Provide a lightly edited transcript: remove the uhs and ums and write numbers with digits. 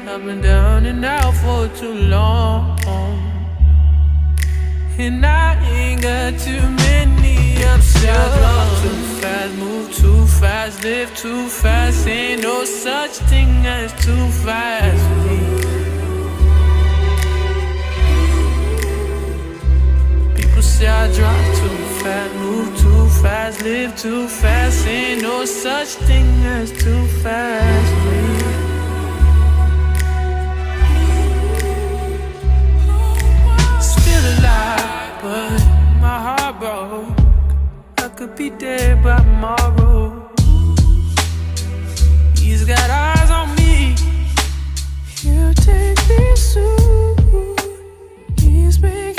I've been down and out for too long, and I ain't got too many options. I drive too fast, move too fast, live too fast. Ain't no such thing as too fast for me. People say I drive too fast, move too fast, live too fast. Ain't no such thing as too fast for me. Still alive, but my heart broke. I could be dead by tomorrow. He's got eyes on me. He'll take me soon. He's making